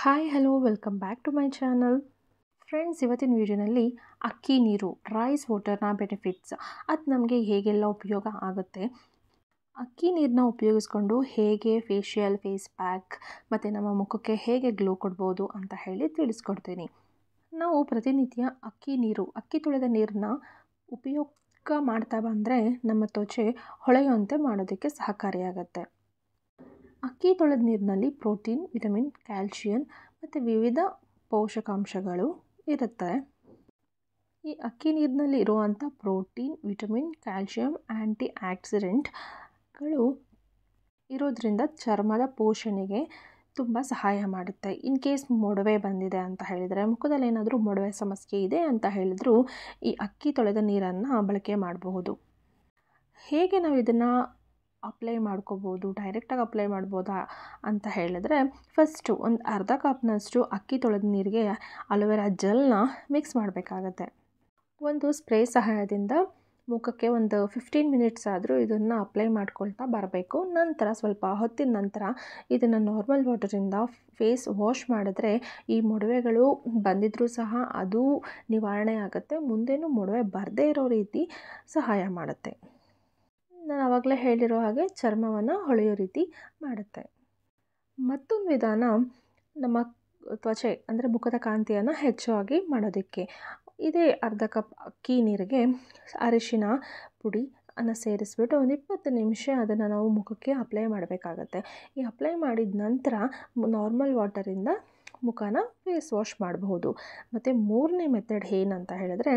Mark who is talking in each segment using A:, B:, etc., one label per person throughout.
A: Hi hello welcome back to my channel. Friends, ಇವತ್ತಿನ ವಿಡಿಯೋನಲ್ಲಿ ಅಕ್ಕಿ ನೀರು ರೈಸ್ ವಾಟರ್ನ ಬೆನಿಫಿಟ್ಸ್ ಅದು ನಮಗೆ ಹೇಗೆಲ್ಲ ಉಪಯೋಗ ಆಗುತ್ತೆ, ಅಕ್ಕಿ ನೀರನ್ನ ಉಪಯೋಗಿಸ್ಕೊಂಡು ಹೇಗೆ ಫೇಸ್ ಪ್ಯಾಕ್ ಮತ್ತು ನಮ್ಮ ಮುಖಕ್ಕೆ ಹೇಗೆ ಗ್ಲೋ ಕೊಡ್ಬೋದು ಅಂತ ಹೇಳಿ ತಿಳಿಸ್ಕೊಡ್ತೀನಿ. ನಾವು ಪ್ರತಿನಿತ್ಯ ಅಕ್ಕಿ ತೊಳೆದ ನೀರನ್ನ ಉಪಯೋಗ ಮಾಡ್ತಾ ಬಂದರೆ ನಮ್ಮ ತ್ವಚೆ ಹೊಳೆಯುವಂತೆ ಮಾಡೋದಕ್ಕೆ ಸಹಕಾರಿಯಾಗುತ್ತೆ. ಅಕ್ಕಿ ತೊಳೆದ ನೀರಿನಲ್ಲಿ ಪ್ರೋಟೀನ್, ವಿಟಮಿನ್, ಕ್ಯಾಲ್ಶಿಯಂ ಮತ್ತು ವಿವಿಧ ಪೋಷಕಾಂಶಗಳು ಇರುತ್ತೆ. ಈ ಅಕ್ಕಿ ನೀರಿನಲ್ಲಿ ಇರುವಂಥ ಪ್ರೋಟೀನ್, ವಿಟಮಿನ್, ಕ್ಯಾಲ್ಶಿಯಂ, ಆ್ಯಂಟಿ ಆಕ್ಸಿಡೆಂಟ್ಗಳು ಇರೋದ್ರಿಂದ ಚರ್ಮದ ಪೋಷಣೆಗೆ ತುಂಬ ಸಹಾಯ ಮಾಡುತ್ತೆ. ಇನ್ ಕೇಸ್ ಮೊಡವೆ ಬಂದಿದೆ ಅಂತ ಹೇಳಿದರೆ, ಮುಖದಲ್ಲಿ ಏನಾದರೂ ಮೊಡವೆ ಸಮಸ್ಯೆ ಇದೆ ಅಂತ ಹೇಳಿದರೂ ಈ ಅಕ್ಕಿ ತೊಳೆದ ನೀರನ್ನು ಬಳಕೆ ಮಾಡಬಹುದು. ಹೇಗೆ ನಾವು ಇದನ್ನು ಅಪ್ಲೈ ಮಾಡ್ಕೋಬೋದು, ಡೈರೆಕ್ಟಾಗಿ ಅಪ್ಲೈ ಮಾಡ್ಬೋದಾ ಅಂತ ಹೇಳಿದ್ರೆ, ಫಸ್ಟು ಒಂದು ಅರ್ಧ ಕಪ್ನಷ್ಟು ಅಕ್ಕಿ ತೊಳೆದ ನೀರಿಗೆ ಅಲೋವೆರಾ ಜೆಲ್ನ ಮಿಕ್ಸ್ ಮಾಡಬೇಕಾಗತ್ತೆ. ಒಂದು ಸ್ಪ್ರೇ ಸಹಾಯದಿಂದ ಮುಖಕ್ಕೆ ಒಂದು 15 ಮಿನಿಟ್ಸ್ ಆದರೂ ಇದನ್ನು ಅಪ್ಲೈ ಮಾಡ್ಕೊಳ್ತಾ ಬರಬೇಕು. ನಂತರ ಸ್ವಲ್ಪ ಹೊತ್ತಿನ ನಂತರ ಇದನ್ನು ನಾರ್ಮಲ್ ವಾಟರಿಂದ ಫೇಸ್ ವಾಶ್ ಮಾಡಿದ್ರೆ ಈ ಮೊಡವೆಗಳು ಬಂದಿದ್ರೂ ಸಹ ಅದು ನಿವಾರಣೆ ಆಗುತ್ತೆ. ಮುಂದೇನೂ ಮೊಡವೆ ಬರದೇ ಇರೋ ರೀತಿ ಸಹಾಯ ಮಾಡುತ್ತೆ. ನಾನು ಆವಾಗಲೇ ಹೇಳಿರೋ ಹಾಗೆ ಚರ್ಮವನ್ನು ಹೊಳೆಯೋ ರೀತಿ ಮಾಡುತ್ತೆ. ಮತ್ತೊಂದು ವಿಧಾನ ನಮ್ಮ ತ್ವಚೆ ಅಂದರೆ ಮುಖದ ಕಾಂತಿಯನ್ನು ಹೆಚ್ಚಾಗಿ ಮಾಡೋದಕ್ಕೆ. ಇದೇ ಅರ್ಧ ಕಪ್ ಅಕ್ಕಿ ನೀರಿಗೆ ಅರಿಶಿನ ಪುಡಿ ಅನ್ನು ಸೇರಿಸ್ಬಿಟ್ಟು ಒಂದು 20 ನಿಮಿಷ ಅದನ್ನು ನಾವು ಮುಖಕ್ಕೆ ಅಪ್ಲೈ ಮಾಡಬೇಕಾಗತ್ತೆ. ಈ ಅಪ್ಲೈ ಮಾಡಿದ ನಂತರ ನಾರ್ಮಲ್ ವಾಟರಿಂದ ಮುಖನ ಫೇಸ್ ವಾಶ್ ಮಾಡಬಹುದು. ಮತ್ತು ಮೂರನೇ ಮೆಥಡ್ ಏನಂತ ಹೇಳಿದ್ರೆ,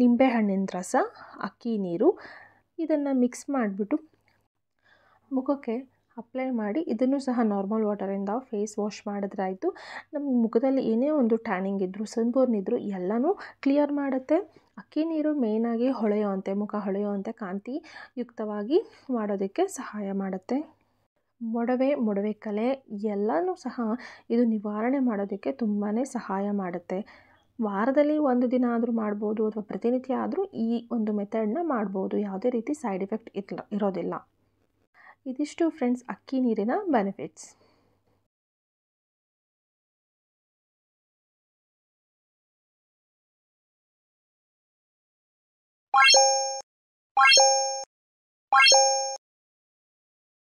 A: ನಿಂಬೆಹಣ್ಣಿನ ರಸ, ಅಕ್ಕಿ ನೀರು ಇದನ್ನು ಮಿಕ್ಸ್ ಮಾಡಿಬಿಟ್ಟು ಮುಖಕ್ಕೆ ಅಪ್ಲೈ ಮಾಡಿ ಇದನ್ನು ಸಹ ನಾರ್ಮಲ್ ವಾಟರಿಂದ ಫೇಸ್ ವಾಶ್ ಮಾಡಿದ್ರಾಯಿತು. ನಮ್ಮ ಮುಖದಲ್ಲಿ ಏನೇ ಒಂದು ಟ್ಯಾನಿಂಗ್ ಇದ್ದರೂ, ಸನ್ಬರ್ನ್ ಇದ್ದರೂ ಎಲ್ಲನೂ ಕ್ಲಿಯರ್ ಮಾಡುತ್ತೆ. ಅಕ್ಕಿ ನೀರು ಮೇಯ್ನಾಗಿ ಮುಖ ಹೊಳೆಯುವಂತೆ ಕಾಂತಿಯುಕ್ತವಾಗಿ ಮಾಡೋದಕ್ಕೆ ಸಹಾಯ ಮಾಡುತ್ತೆ. ಮೊಡವೆ ಕಲೆ ಎಲ್ಲನೂ ಸಹ ಇದು ನಿವಾರಣೆ ಮಾಡೋದಕ್ಕೆ ತುಂಬಾ ಸಹಾಯ ಮಾಡುತ್ತೆ. ವಾರದಲ್ಲಿ ಒಂದು ದಿನ ಆದರೂ ಮಾಡ್ಬೋದು, ಅಥವಾ ಪ್ರತಿನಿತ್ಯ ಆದರೂ ಈ ಒಂದು ಮೆಥಡನ್ನ ಮಾಡ್ಬೋದು. ಯಾವುದೇ ರೀತಿ ಸೈಡ್ ಎಫೆಕ್ಟ್ ಇರೋದಿಲ್ಲ. ಇದಿಷ್ಟು ಫ್ರೆಂಡ್ಸ್ ಅಕ್ಕಿ ನೀರಿನ ಬೆನಿಫಿಟ್ಸ್.